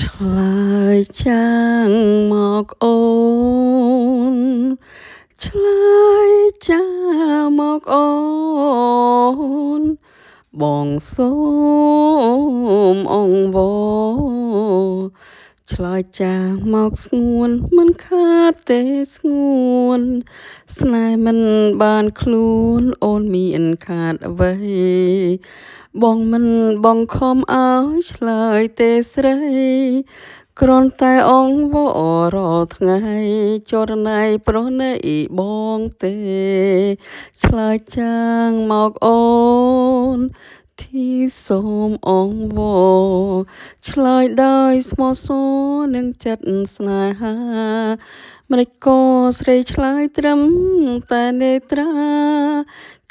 ឆ្លើយចាងមកអូនឆ្លើយចាងមកអូនបងសូមអង្វរឆ្លើយចាងមកស្ងួនមិនខាតទេស្ងួនស្នេហ៍មិនបានខ្លួនអូនមានខាតអ្វីបងមិនបង្ខំឲ្យឆ្លើយទេស្រីគ្រាន់តែអង្វររាល់ថ្ងៃចរណៃប្រណីបងទេឆ្លើយចាងមកអូនទីសូមអង្វរឆ្លើយដោយស្មោះសរនឹងចិត្តស្នេហាម្ដេចក៏ស្រីឆ្លើយត្រឹមតែនេត្រា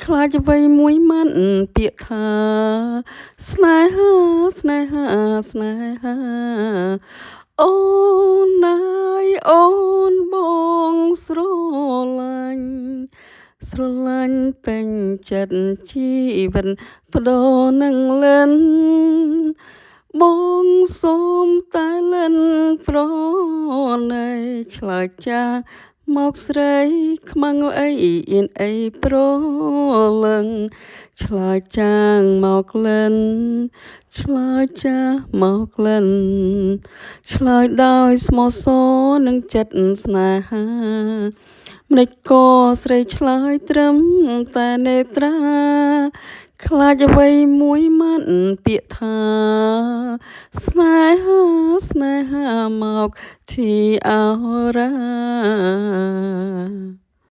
ខ្លាចអ្វីមួយម៉ាត់ពាក្យថាស្នេហាស្នេហាស្នេហាអូនណាយអូនបងស្រឡាញ់ស្រឡាញ់ពេញចិត្តជីវិតបដូរនឹងលិនបងសូមតែលិនប្រណីឆ្លើយចាមកស្រីខ្មាំងអីអៀនអីប្រលឹងឆ្លើយចាងមកលិនឆ្លើយចាមកលិនឆ្លើយដោយស្មោះសរនឹងចិត្តស្នេហាម្ដេចក៏ស្រីឆ្លើយត្រឹមតែនេត្រាខ្លាចអ្វីមួយម៉ាត់ពាក្យថាស្នេហាស្នេហាមកទីអរ៉ា